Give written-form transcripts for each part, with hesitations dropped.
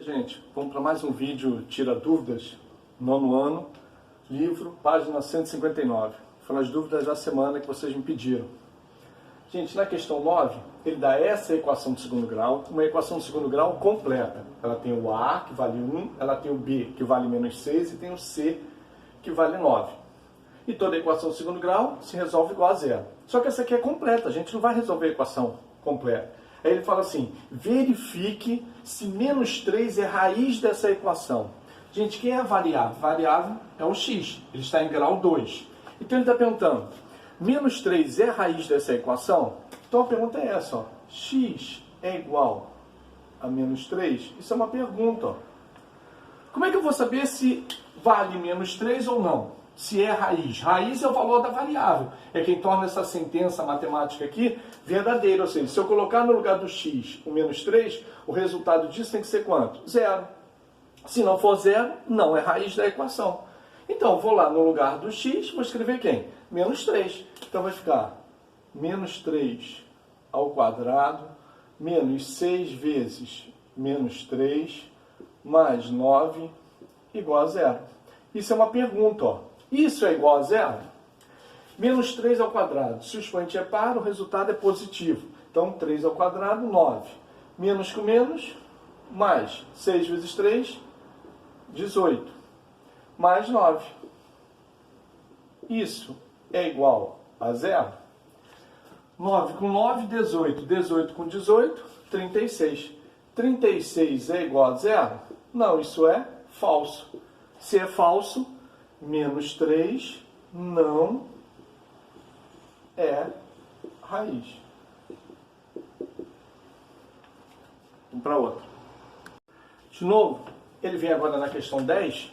Gente, vamos para mais um vídeo Tira Dúvidas, nono ano, livro, página 159. Foram as dúvidas da semana que vocês me pediram. Gente, na questão 9, ele dá essa equação de segundo grau, uma equação de segundo grau completa. Ela tem o A, que vale 1, ela tem o B, que vale menos 6, e tem o C, que vale 9. E toda equação de segundo grau se resolve igual a zero. Só que essa aqui é completa, a gente não vai resolver a equação completa. Aí ele fala assim, verifique se menos 3 é raiz dessa equação. Gente, quem é a variável? A variável é o x, ele está em grau 2. Então ele está perguntando, menos 3 é raiz dessa equação? Então a pergunta é essa, ó. X é igual a menos 3? Isso é uma pergunta. Ó. Como é que eu vou saber se vale menos 3 ou não? Se é raiz. Raiz é o valor da variável. É quem torna essa sentença matemática aqui verdadeira. Ou seja, se eu colocar no lugar do x o menos 3, o resultado disso tem que ser quanto? Zero. Se não for zero, não é raiz da equação. Então, vou lá no lugar do x, vou escrever quem? Menos 3. Então vai ficar menos 3 ao quadrado, menos 6 vezes menos 3, mais 9, igual a zero. Isso é uma pergunta, ó. Isso é igual a zero? Menos 3 ao quadrado. Se o expoente é par, o resultado é positivo. Então, 3 ao quadrado, 9. Menos com menos, mais 6 vezes 3, 18. Mais 9. Isso é igual a zero? 9 com 9, 18. 18 com 18, 36. 36 é igual a zero? Não, isso é falso. Se é falso, menos 3 não é raiz. Vamos para outra. De novo, ele vem agora na questão 10.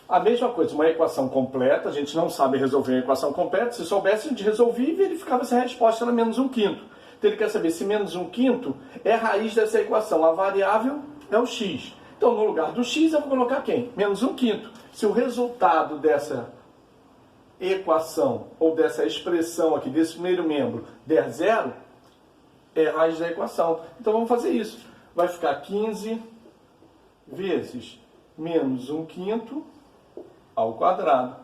A mesma coisa, uma equação completa. A gente não sabe resolver a equação completa. Se soubesse, a gente resolvia e verificava se a resposta era menos 1/5. Então ele quer saber se menos 1/5 é raiz dessa equação. A variável é o x. Então, no lugar do x, eu vou colocar quem? Menos 1/5. Se o resultado dessa equação, ou dessa expressão aqui, desse primeiro membro, der zero, é raiz da equação. Então, vamos fazer isso. Vai ficar 15 vezes menos 1/5 ao quadrado,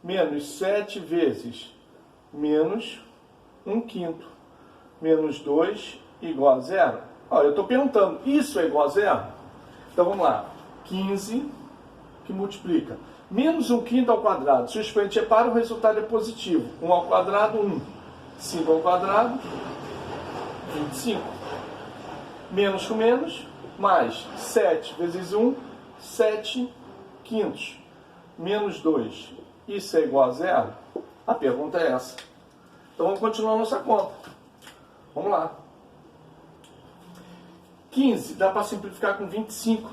menos 7 vezes menos 1/5, menos 2 igual a zero. Olha, eu estou perguntando, isso é igual a zero? Então, vamos lá. 15 que multiplica. Menos 1/5 ao quadrado. Se o expoente é par, o resultado é positivo. 1 ao quadrado, 1. 5 ao quadrado, 25. Menos com menos, mais 7 vezes 1, 7/5. Menos 2. Isso é igual a zero? A pergunta é essa. Então vamos continuar a nossa conta. Vamos lá. 15 dá para simplificar com 25.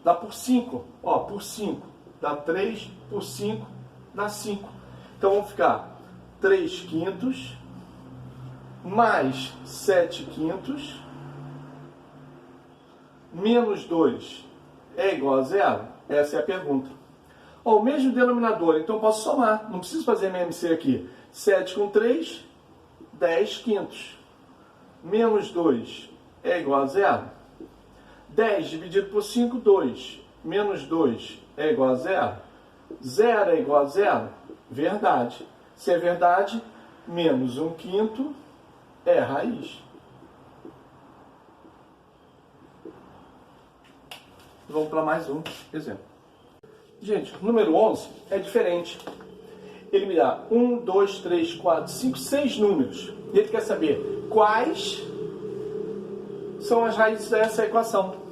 Dá por 5. Ó, por 5. Dá 3, por 5, dá 5. Então, vamos ficar 3/5 mais 7/5 menos 2 é igual a zero? Essa é a pergunta. Ó, o mesmo denominador, então eu posso somar. Não preciso fazer MMC aqui. 7 com 3, 10/5. Menos 2 é igual a zero? 10 dividido por 5, 2. Menos 2 é igual a zero? 0 é igual a zero? Verdade. Se é verdade, menos 1/5 é raiz. Vamos para mais um exemplo. Gente, o número 11 é diferente. Ele me dá 1, 2, 3, 4, 5, 6 números. E ele quer saber quais são as raízes dessa equação.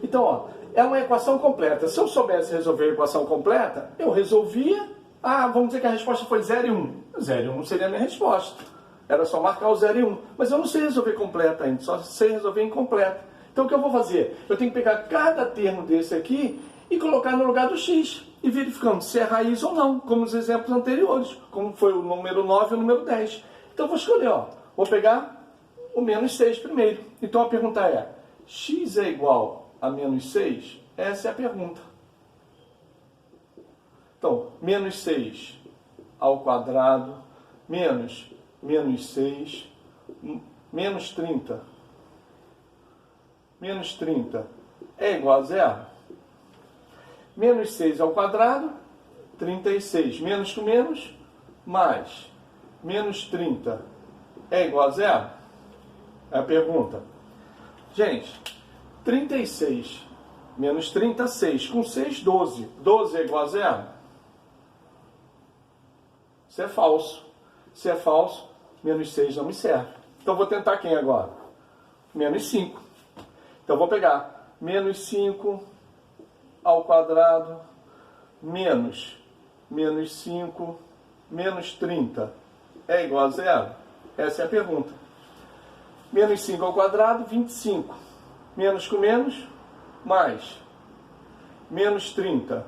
Então, ó, é uma equação completa. Se eu soubesse resolver a equação completa, eu resolvia. Vamos dizer que a resposta foi 0 e 1. 0 e 1 não seria a minha resposta. Era só marcar o 0 e 1. Mas eu não sei resolver completa ainda, só sei resolver incompleta. Então, o que eu vou fazer? Eu tenho que pegar cada termo desse aqui e colocar no lugar do x. E verificando se é raiz ou não, como nos exemplos anteriores. Como foi o número 9 e o número 10. Então, eu vou escolher, ó. Vou pegar o menos 6 primeiro. Então, a pergunta é, x é igual a menos 6? Essa é a pergunta. Então, menos 6 ao quadrado, menos 6, menos 30. Menos 30 é igual a zero. Menos 6 ao quadrado, 36. Menos com menos, mais. Menos 30 é igual a zero? É a pergunta. Gente, 36 menos 36 com 6, 12. 12 é igual a zero? Isso é falso. Se é falso, menos 6 não me serve. Então vou tentar quem agora? Menos 5. Então vou pegar menos 5 ao quadrado menos 5 menos 30 é igual a zero? Essa é a pergunta. Menos 5 ao quadrado, 25. Menos com menos, mais. Menos 30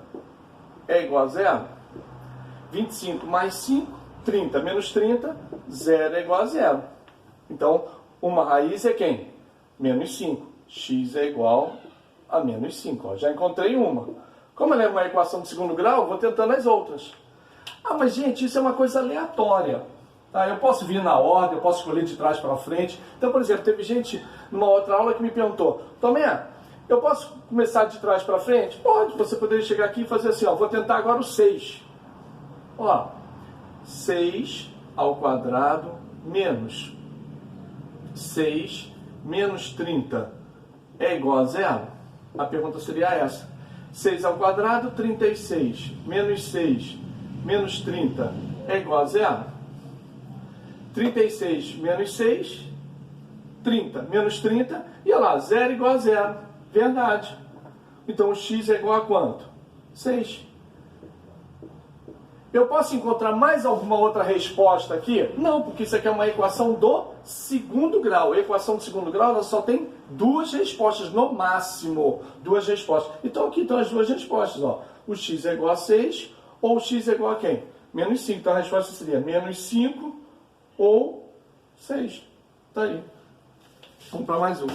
é igual a zero? 25 mais 5, 30. Menos 30, 0 é igual a zero. Então, uma raiz é quem? Menos 5. X é igual a menos 5. Ó, já encontrei uma. Como ela é uma equação de segundo grau, vou tentando as outras. Ah, mas gente, isso é uma coisa aleatória. Tá? Eu posso vir na ordem, eu posso escolher de trás para frente. Então, por exemplo, teve gente numa outra aula que me perguntou: Tomé, eu posso começar de trás para frente? Pode, você poderia chegar aqui e fazer assim, ó, vou tentar agora o 6. Ó, 6 ao quadrado menos 6 menos 30 é igual a zero? A pergunta seria essa. 6 ao quadrado, 36, menos 6 menos 30 é igual a zero? 36 menos 6, 30 menos 30, e olha lá, 0 igual a zero. Verdade. Então o x é igual a quanto? 6. Eu posso encontrar mais alguma outra resposta aqui? Não, porque isso aqui é uma equação do segundo grau. A equação do segundo grau ela só tem duas respostas, no máximo. Duas respostas. Então aqui estão as duas respostas. Ó. O x é igual a 6 ou o x é igual a quem? Menos 5. Então a resposta seria menos 5 ou 6. Tá aí. Vamos para mais um.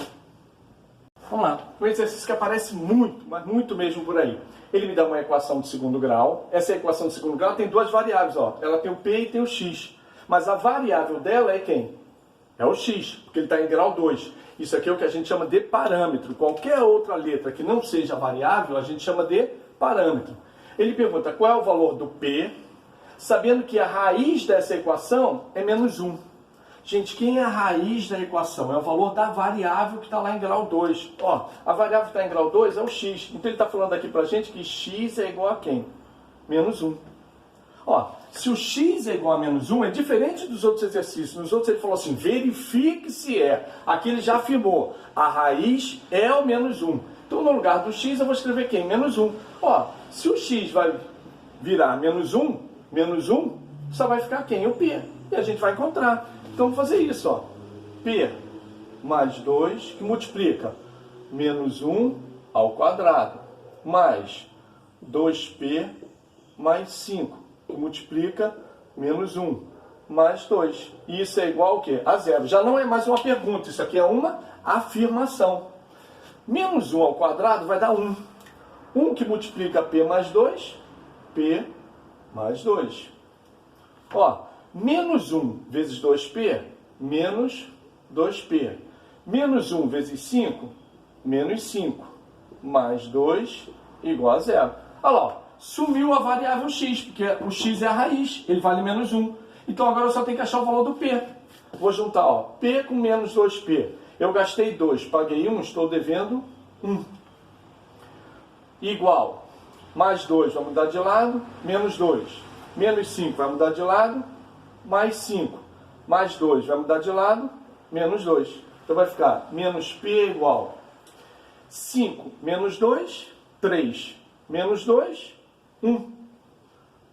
Vamos lá. Um exercício que aparece muito, mas muito mesmo por aí. Ele me dá uma equação de segundo grau. Essa equação de segundo grau tem duas variáveis. Ó. Ela tem o P e tem o X. Mas a variável dela é quem? É o X, porque ele está em grau 2. Isso aqui é o que a gente chama de parâmetro. Qualquer outra letra que não seja variável, a gente chama de parâmetro. Ele pergunta qual é o valor do P, sabendo que a raiz dessa equação é menos 1. Gente, quem é a raiz da equação? É o valor da variável que está lá em grau 2. Ó, a variável que está em grau 2 é o x. Então ele está falando aqui para a gente que x é igual a quem? Menos 1. Ó, se o x é igual a menos 1, é diferente dos outros exercícios. Nos outros ele falou assim, verifique se é. Aqui ele já afirmou, a raiz é o menos 1. Então no lugar do x eu vou escrever quem? Menos 1. Ó, se o x vai virar menos 1, só vai ficar quem? O p. E a gente vai encontrar. Então, vou fazer isso, ó. P mais 2, que multiplica menos 1 ao quadrado, mais 2P mais 5, que multiplica menos 1, mais 2. E isso é igual ao quê? A zero. Já não é mais uma pergunta, isso aqui é uma afirmação. Menos 1 ao quadrado vai dar 1. 1 que multiplica P mais 2, P mais 2. Ó. Menos 1 vezes 2P, menos 2P. Menos 1 vezes 5, menos 5. Mais 2 igual a zero. Olha lá, ó, sumiu a variável x, porque o x é a raiz, ele vale menos 1. Então agora eu só tenho que achar o valor do P. Vou juntar, ó, P com menos 2P. Eu gastei 2, paguei 1, estou devendo 1. Igual, mais 2 vai mudar de lado, menos 2. Menos 5 vai mudar de lado, mais 5, mais 2 vai mudar de lado, menos 2. Então vai ficar menos P igual 5 menos 2, 3 menos 2, 1.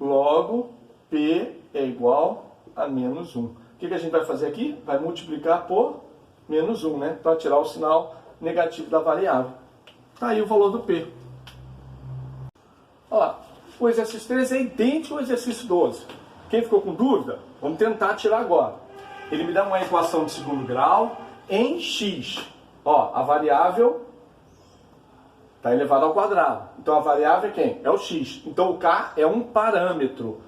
Logo, P é igual a menos 1. O que a gente vai fazer aqui? Vai multiplicar por menos 1, né? Para tirar o sinal negativo da variável. Está aí o valor do P. Olha lá, o exercício 13 é idêntico ao exercício 12. Quem ficou com dúvida, vamos tentar tirar agora. Ele me dá uma equação de segundo grau em x. Ó, a variável está elevada ao quadrado. Então a variável é quem? É o x. Então o k é um parâmetro.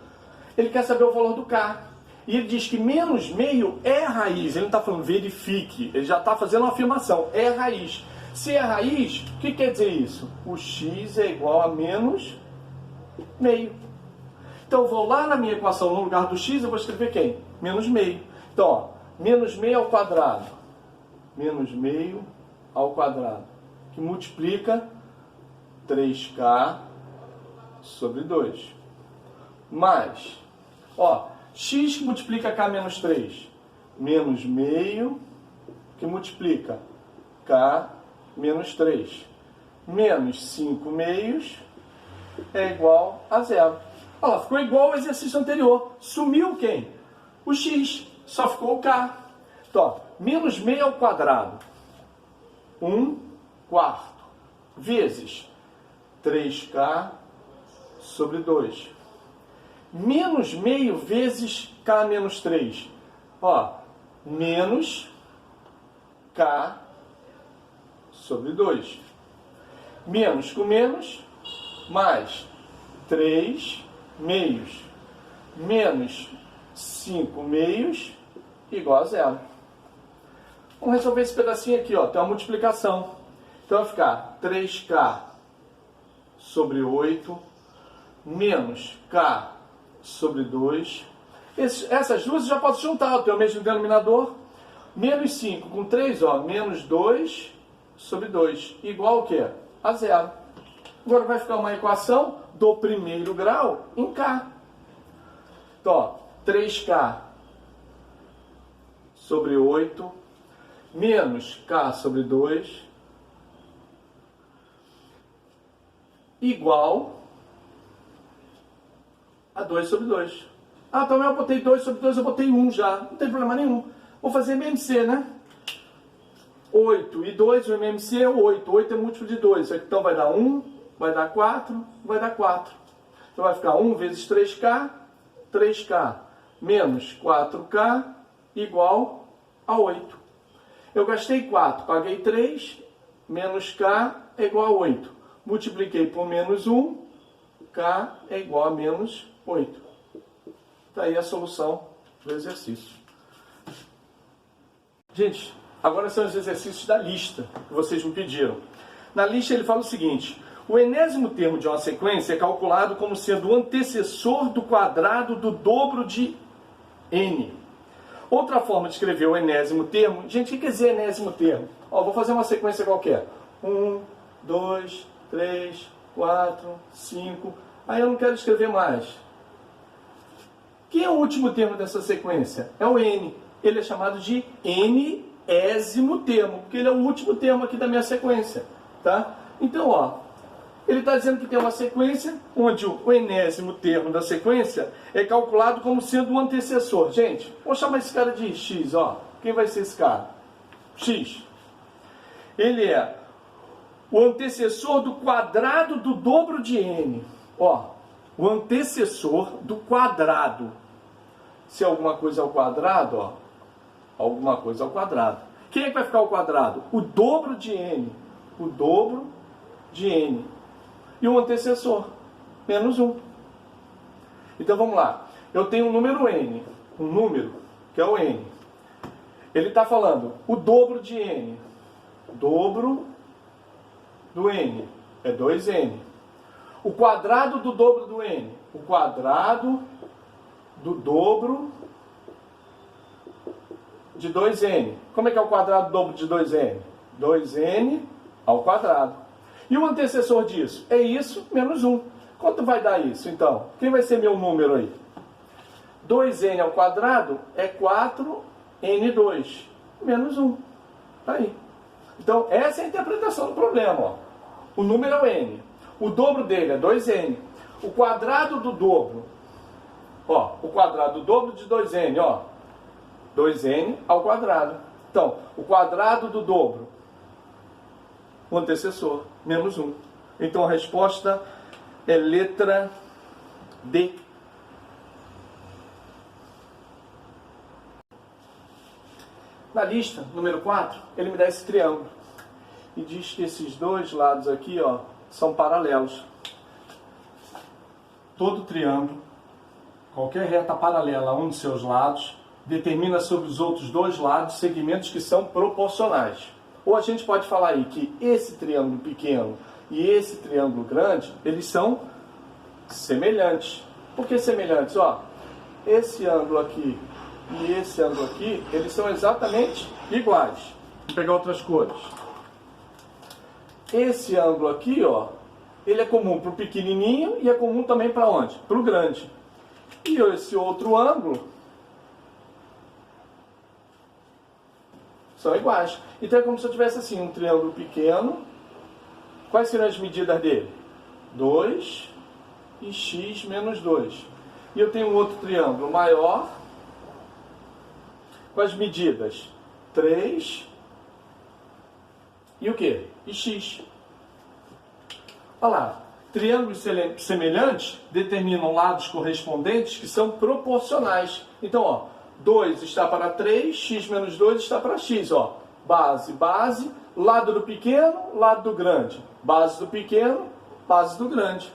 Ele quer saber o valor do k. E ele diz que menos meio é raiz. Ele não está falando verifique. Ele já está fazendo uma afirmação. É raiz. Se é raiz, o que quer dizer isso? O x é igual a menos meio. Então eu vou lá na minha equação, no lugar do x, eu vou escrever quem? Menos meio. Então, ó, menos meio ao quadrado. Menos meio ao quadrado. Que multiplica 3k sobre 2. Mais, ó, x que multiplica k menos 3. Menos meio que multiplica k menos 3. Menos 5 meios é igual a zero. Olha lá, ficou igual ao exercício anterior. Sumiu quem? O x. Só ficou o k. Então, ó, menos meio ao quadrado. 1/4. Vezes 3k sobre 2. Menos meio vezes k menos 3. Ó, menos k sobre 2. Menos com menos, mais 3 meios, menos 5 meios, igual a zero. Vamos resolver esse pedacinho aqui, ó, tem uma multiplicação. Então vai ficar 3k sobre 8, menos k sobre 2. Essas duas eu já posso juntar, eu tenho o mesmo denominador. Menos 5 com 3, ó, menos 2 sobre 2, igual ao quê? A zero. Agora vai ficar uma equação do primeiro grau em k. Então, ó, 3k sobre 8, menos k sobre 2, igual a 2 sobre 2. Ah, também eu botei 2 sobre 2, eu botei 1 já. Não tem problema nenhum. Vou fazer MMC, né? 8 e 2, o MMC é 8. 8 é múltiplo de 2. Então vai dar 1, vai dar 4, vai dar 4. Então vai ficar 1 vezes 3k, 3k menos 4k, igual a 8. Eu gastei 4, paguei 3, menos k é igual a 8. Multipliquei por menos 1, k é igual a menos 8. Está aí a solução do exercício. Gente, agora são os exercícios da lista que vocês me pediram. Na lista ele fala o seguinte: o enésimo termo de uma sequência é calculado como sendo o antecessor do quadrado do dobro de n. Outra forma de escrever o enésimo termo... Gente, o que quer dizer enésimo termo? Ó, vou fazer uma sequência qualquer. 1, 2, 3, 4, 5... Aí eu não quero escrever mais. Quem é o último termo dessa sequência? É o n. Ele é chamado de enésimo termo, porque ele é o último termo aqui da minha sequência. Tá? Então, ó, ele está dizendo que tem uma sequência onde o enésimo termo da sequência é calculado como sendo o antecessor. Gente, vou chamar esse cara de x, ó. Quem vai ser esse cara? X. Ele é o antecessor do quadrado do dobro de n. Ó, o antecessor do quadrado. Se alguma coisa é ao quadrado, ó, alguma coisa ao quadrado. Quem é que vai ficar ao quadrado? O dobro de n. O dobro de n. E o antecessor, menos 1. Então vamos lá. Eu tenho um número n. Um número que é o n. Ele está falando o dobro de n. O dobro do n é 2n. O quadrado do dobro do n. O quadrado do dobro de 2n. Como é que é o quadrado do dobro de 2n? 2n ao quadrado. E o antecessor disso? É isso menos 1. Quanto vai dar isso, então? Quem vai ser meu número aí? 2n ao quadrado é 4n2. Menos 1. Tá aí. Então, essa é a interpretação do problema. Ó. O número é o n. O dobro dele é 2n. O quadrado do dobro. Ó, o quadrado do dobro de 2n, ó. 2n ao quadrado. Então, o quadrado do dobro. O antecessor, menos 1. Então a resposta é letra D. Na lista, número 4, ele me dá esse triângulo. E diz que esses dois lados aqui, ó, são paralelos. Todo triângulo, qualquer reta paralela a um de seus lados, determina sobre os outros dois lados segmentos que são proporcionais. Ou a gente pode falar aí que esse triângulo pequeno e esse triângulo grande, eles são semelhantes. Por que semelhantes? Ó, esse ângulo aqui e esse ângulo aqui, eles são exatamente iguais. Vou pegar outras cores. Esse ângulo aqui, ó, ele é comum para o pequenininho e é comum também para onde? Para o grande. E esse outro ângulo são iguais. Então é como se eu tivesse assim, um triângulo pequeno. Quais seriam as medidas dele? 2 e x menos 2. E eu tenho um outro triângulo maior. Com as medidas 3 e o quê? E x. Olha lá, triângulos semelhantes determinam lados correspondentes que são proporcionais. Então, ó, 2 está para 3, x menos 2 está para x. Ó. Base, base, lado do pequeno, lado do grande. Base do pequeno, base do grande.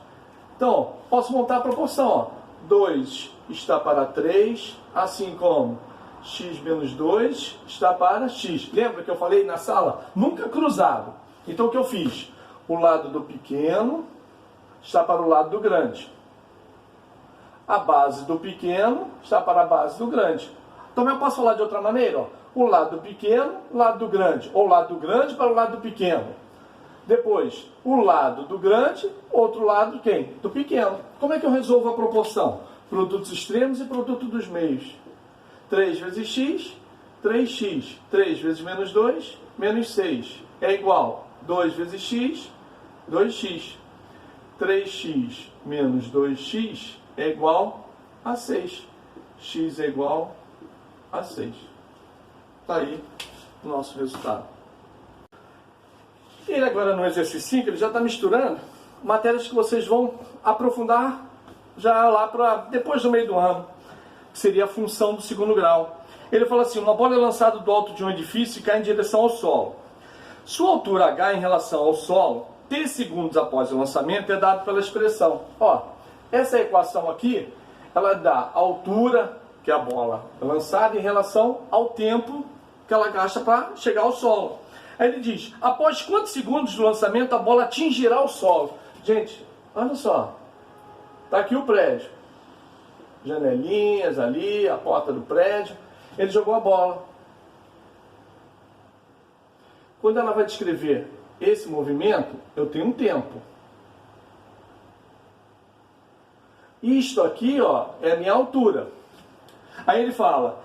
Então, posso montar a proporção. Ó. 2 está para 3, assim como x menos 2 está para x. Lembra que eu falei na sala? Nunca cruzado. Então, o que eu fiz? O lado do pequeno está para o lado do grande. A base do pequeno está para a base do grande. Também eu posso falar de outra maneira. Ó. O lado do pequeno, lado do grande. Ou lado do grande para o lado do pequeno. Depois, o lado do grande, outro lado de quem? Do pequeno. Como é que eu resolvo a proporção? Produtos extremos e produto dos meios. 3 vezes x, 3x. 3 vezes menos 2, menos 6. É igual 2 vezes x, 2x. 3x menos 2x é igual a 6. X é igual a 6. Está aí o nosso resultado. E agora no exercício 5, ele já está misturando matérias que vocês vão aprofundar já lá para depois do meio do ano, que seria a função do segundo grau. Ele fala assim, uma bola é lançada do alto de um edifício e cai em direção ao solo. Sua altura h em relação ao solo, t segundos após o lançamento, é dado pela expressão. Ó, essa equação aqui, ela dá a altura que a bola é lançada em relação ao tempo que ela gasta para chegar ao solo. Aí ele diz, após quantos segundos do lançamento a bola atingirá o solo? Gente, olha só, está aqui o prédio. Janelinhas ali, a porta do prédio. Ele jogou a bola. Quando ela vai descrever esse movimento, eu tenho um tempo. Isto aqui, ó, é a minha altura. Aí ele fala,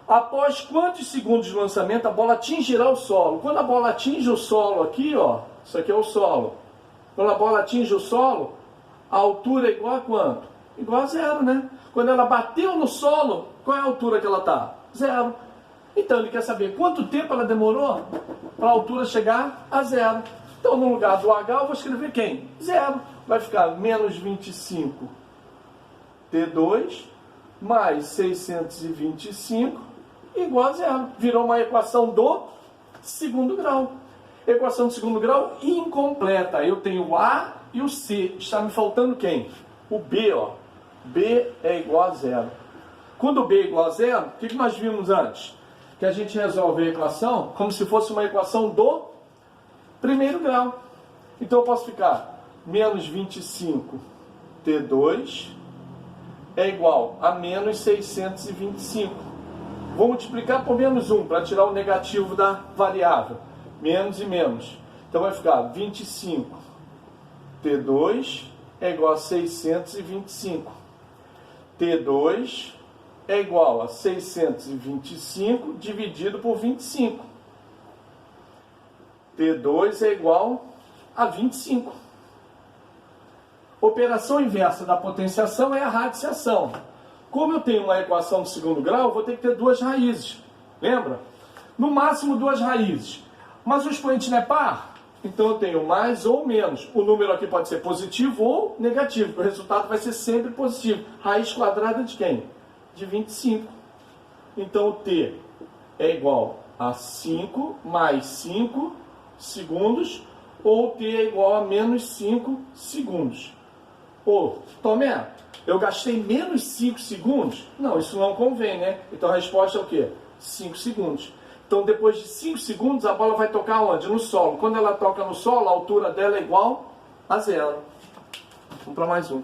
após quantos segundos de lançamento a bola atingirá o solo? Quando a bola atinge o solo aqui, ó, isso aqui é o solo. Quando a bola atinge o solo, a altura é igual a quanto? Igual a 0, né? Quando ela bateu no solo, qual é a altura que ela está? 0. Então ele quer saber quanto tempo ela demorou para a altura chegar a 0. Então no lugar do H eu vou escrever quem? 0. Vai ficar menos 25 T2 mais 625 igual a 0. Virou uma equação do segundo grau. Equação do segundo grau incompleta. Eu tenho o A e o C. Está me faltando quem? O B, ó. B é igual a 0. Quando B é igual a 0, o que nós vimos antes? Que a gente resolve a equação como se fosse uma equação do primeiro grau. Então eu posso ficar menos 25 T2 é igual a menos 625. Vou multiplicar por menos 1 para tirar o negativo da variável. Menos e menos. Então vai ficar 25 T2 é igual a 625. T2 é igual a 625 dividido por 25. T2 é igual a 25. Operação inversa da potenciação é a radiciação. Como eu tenho uma equação de segundo grau, eu vou ter que ter duas raízes. Lembra? No máximo duas raízes. Mas o expoente não é par? Então eu tenho mais ou menos. O número aqui pode ser positivo ou negativo. O resultado vai ser sempre positivo. Raiz quadrada de quem? De 25. Então o T é igual a 5 mais 5 segundos. Ou T é igual a menos 5 segundos. Ô, Tomé, eu gastei menos 5 segundos? Não, isso não convém, né? Então a resposta é o quê? 5 segundos. Então, depois de 5 segundos, a bola vai tocar onde? No solo. Quando ela toca no solo, a altura dela é igual a 0. Vamos para mais um.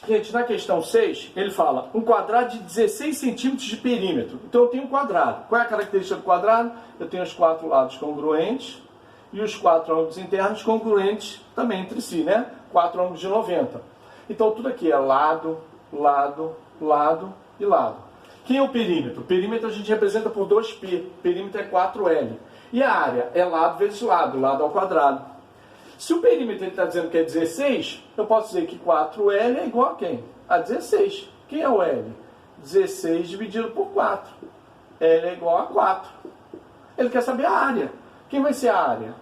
Gente, na questão 6, ele fala um quadrado de 16 centímetros de perímetro. Então, eu tenho um quadrado. Qual é a característica do quadrado? Eu tenho os 4 lados congruentes e os 4 ângulos internos congruentes também entre si, né? 4 ângulos de 90. Então, tudo aqui é lado, lado, lado e lado. Quem é o perímetro? O perímetro a gente representa por 2π. Perímetro é 4L. E a área é lado vezes lado, lado ao quadrado. Se o perímetro está dizendo que é 16, eu posso dizer que 4L é igual a quem? A 16. Quem é o L? 16 dividido por 4. L é igual a 4. Ele quer saber a área. Quem vai ser a área?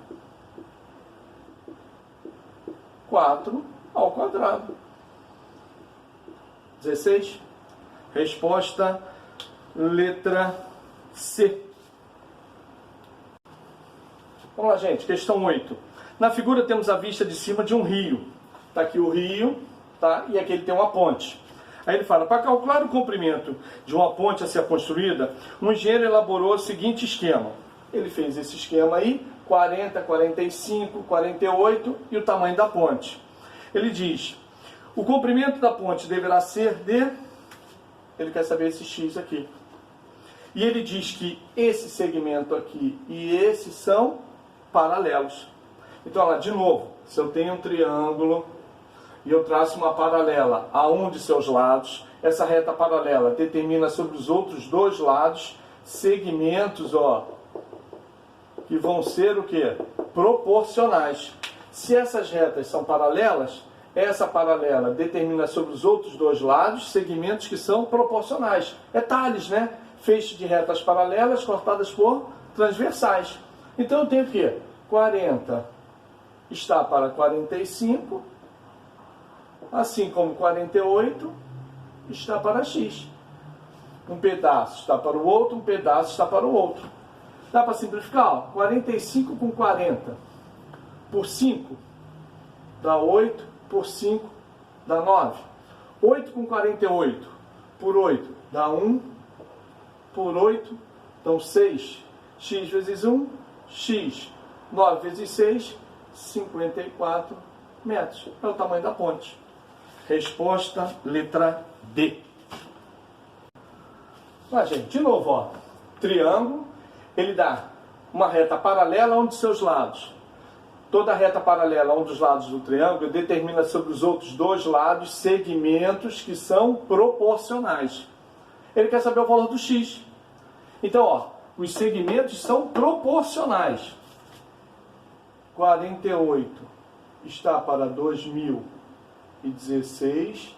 4 ao quadrado. 16. Resposta, letra C. Vamos lá, gente. Questão 8. Na figura temos a vista de cima de um rio. Está aqui o rio, tá? E aqui ele tem uma ponte. Aí ele fala, para calcular o comprimento de uma ponte a ser construída, um engenheiro elaborou o seguinte esquema. Ele fez esse esquema aí, 40, 45, 48 e o tamanho da ponte. Ele diz, o comprimento da ponte deverá ser de... Ele quer saber esse X aqui. E ele diz que esse segmento aqui e esse são paralelos. Então, olha lá, de novo, se eu tenho um triângulo e eu traço uma paralela a um de seus lados, essa reta paralela determina sobre os outros dois lados segmentos, ó, que vão ser o quê? Proporcionais. Se essas retas são paralelas, essa paralela determina sobre os outros dois lados segmentos que são proporcionais. É Tales, né? Feixe de retas paralelas cortadas por transversais. Então eu tenho o quê? 40 está para 45, assim como 48 está para x. Um pedaço está para o outro, um pedaço está para o outro. Dá para simplificar? Ó, 45 com 40 por 5 dá 8, por 5 dá 9. 8 com 48 por 8 dá 1, por 8 dão 6. X vezes 1, x. 9 vezes 6, 54 metros. É o tamanho da ponte. Resposta, letra D. Mas, gente, de novo, ó. Triângulo, ele dá uma reta paralela a um de seus lados. Toda reta paralela a um dos lados do triângulo determina sobre os outros dois lados segmentos que são proporcionais. Ele quer saber o valor do x. Então, ó, os segmentos são proporcionais. 48 está para 2016,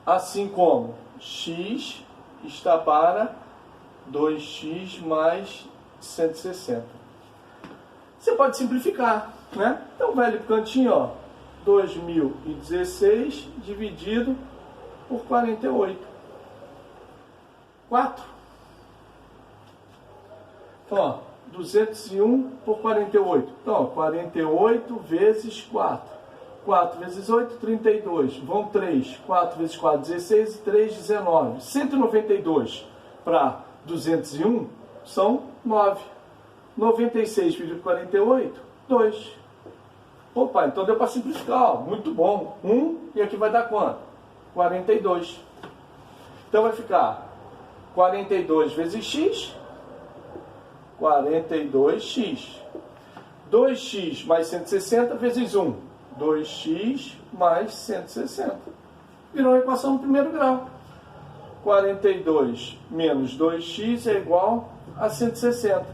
assim como x está para 2x mais 160. Você pode simplificar, né? Então, velho pro cantinho, ó, 2016 dividido por 48. 4. Então, ó, 201 por 48. Então, ó, 48 vezes 4. 4 vezes 8, 32. Vão 3. 4 vezes 4, 16. 3, 19. 192 para 201 são 9. 96 dividido por 48, 2. Opa, então deu para simplificar. Ó, muito bom. 1 e aqui vai dar quanto? 42. Então vai ficar 42 vezes x, 42x. 2x mais 160 vezes 1. 2x mais 160. Virou a equação do primeiro grau. 42 menos 2x é igual a 160.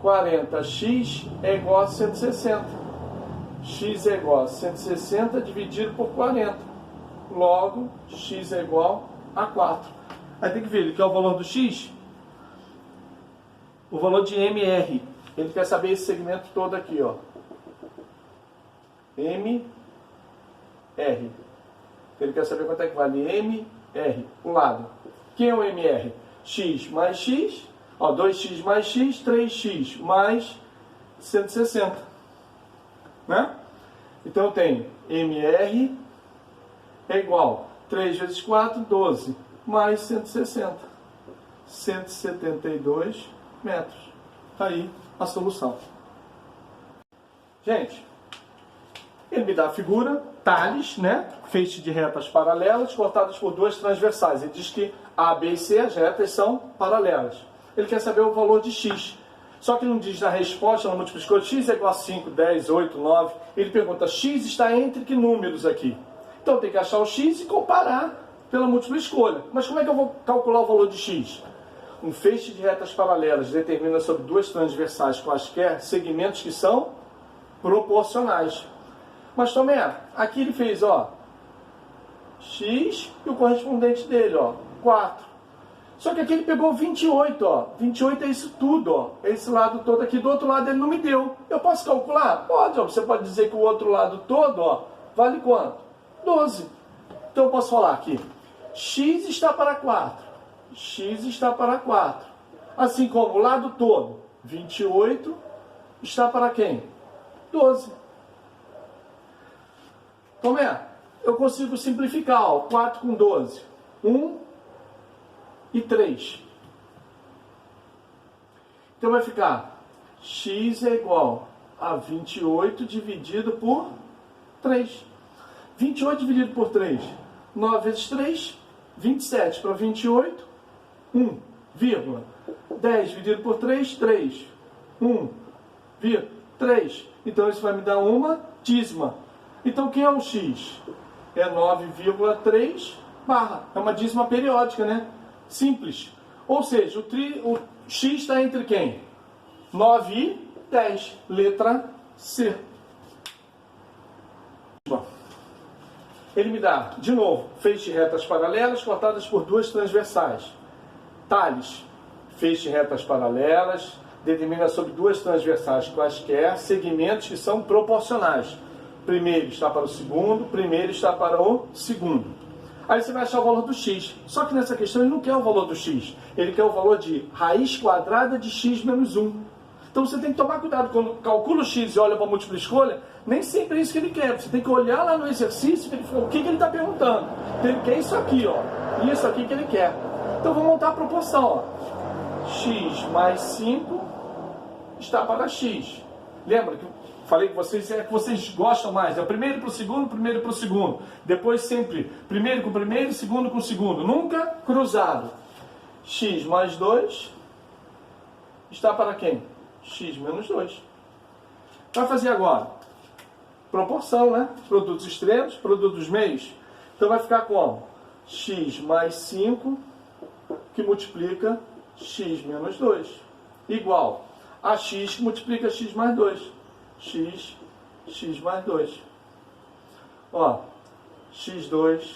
40x é igual a 160. X é igual a 160 dividido por 40. Logo, x é igual a 4. Aí tem que ver, ele quer o valor do x? O valor de MR. Ele quer saber esse segmento todo aqui, ó. MR. Ele quer saber quanto é que vale MR. O lado. Quem é o MR? X mais x. Ó, 2x mais x, 3x mais 160. Né? Então eu tenho MR é igual 3 vezes 4, 12, mais 160. 172 metros. Está aí a solução. Gente, ele me dá a figura, Tales, né? Feixe de retas paralelas cortadas por duas transversais. Ele diz que A, B e C, as retas são paralelas. Ele quer saber o valor de x. Só que não diz na resposta, na múltipla escolha, x é igual a 5, 10, 8, 9. Ele pergunta, x está entre que números aqui? Então tem que achar o x e comparar pela múltipla escolha. Mas como é que eu vou calcular o valor de x? Um feixe de retas paralelas determina sobre duas transversais quaisquer segmentos que são proporcionais. Mas Tomé, aqui ele fez, ó, x e o correspondente dele, ó, 4. Só que aqui ele pegou 28, ó. 28 é isso tudo, ó. Esse lado todo aqui, do outro lado ele não me deu. Eu posso calcular? Pode, ó. Você pode dizer que o outro lado todo, ó, vale quanto? 12. Então eu posso falar aqui, x está para 4. X está para 4. Assim como o lado todo, 28, está para quem? 12. Como é? Eu consigo simplificar, ó, 4 com 12. 1 e 3. Então vai ficar x é igual a 28 dividido por 3. 28 dividido por 3. 9 vezes 3, 27 para 28, 1, vírgula. 10 dividido por 3, 3. 1, vírgula, 3. Então isso vai me dar uma dízima. Então quem é o x? É 9,3 barra. É uma dízima periódica, né? Simples. Ou seja, o x está entre quem? 9 e 10. Letra C. Ele me dá, de novo, feixe de retas paralelas cortadas por duas transversais. Tales, feixe de retas paralelas, determina sobre duas transversais quaisquer segmentos que são proporcionais. Primeiro está para o segundo, primeiro está para o segundo. Aí você vai achar o valor do x. Só que nessa questão ele não quer o valor do x. Ele quer o valor de raiz quadrada de x menos 1. Então você tem que tomar cuidado quando calcula o x e olha para a múltipla escolha. Nem sempre é isso que ele quer. Você tem que olhar lá no exercício o que ele está perguntando. Então ele quer isso aqui, ó. E isso aqui que ele quer. Então vou montar a proporção, ó. X mais 5 está para x. Lembra que eu falei que vocês gostam mais. É o primeiro para o segundo, primeiro para o segundo. Depois sempre primeiro com o primeiro, segundo com o segundo. Nunca cruzado. X mais 2 está para quem? X menos 2. Vai fazer agora proporção, né? Produtos extremos, produtos meios. Então vai ficar como? X mais 5 que multiplica x menos 2. Igual a x que multiplica x mais 2. X mais 2. Ó, x2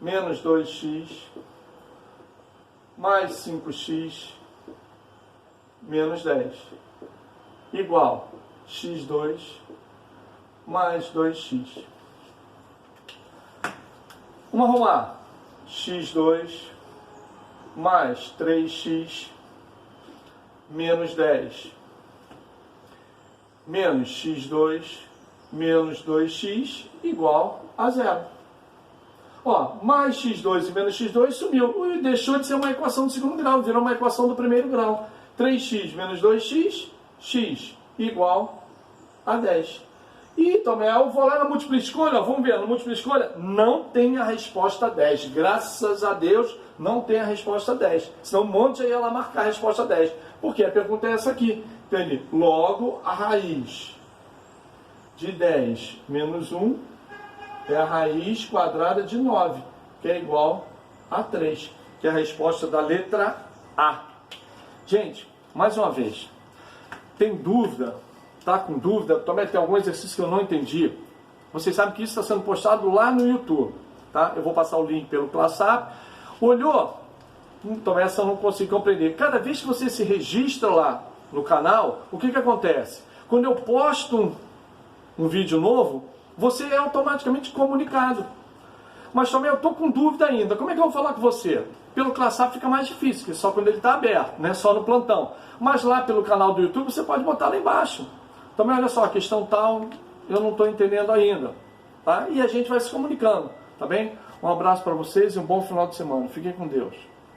menos 2x mais 5x menos 10. Igual x2 mais 2x. Vamos arrumar. x2 mais 3x menos 10 menos x2 menos 2x igual a 0. Ó, mais x2 e menos x2 sumiu. E deixou de ser uma equação do segundo grau, virou uma equação do primeiro grau. 3x menos 2x, x igual a 10. E, Tomé, eu vou lá na múltipla escolha, vamos ver, na múltipla escolha não tem a resposta 10. Graças a Deus, não tem a resposta 10. Senão um monte aí ia lá marcar a resposta 10. Porque a pergunta é essa aqui. Entende? Logo, a raiz de 10 menos 1 é a raiz quadrada de 9, que é igual a 3, que é a resposta da letra A. Gente, mais uma vez, tem dúvida? Tá com dúvida? Também tem algum exercício que eu não entendi. Vocês sabem que isso está sendo postado lá no YouTube, tá? Eu vou passar o link pelo ClassUp. Olhou? Então essa eu não consigo compreender. Cada vez que você se registra lá no canal, o que acontece? Quando eu posto um vídeo novo, você é automaticamente comunicado. Mas também eu estou com dúvida ainda. Como é que eu vou falar com você? Pelo ClassUp fica mais difícil, que é só quando ele está aberto, né? Só no plantão. Mas lá pelo canal do YouTube você pode botar lá embaixo. Também olha só, a questão tal, eu não estou entendendo ainda. Tá? E a gente vai se comunicando, tá bem? Um abraço para vocês e um bom final de semana. Fiquem com Deus.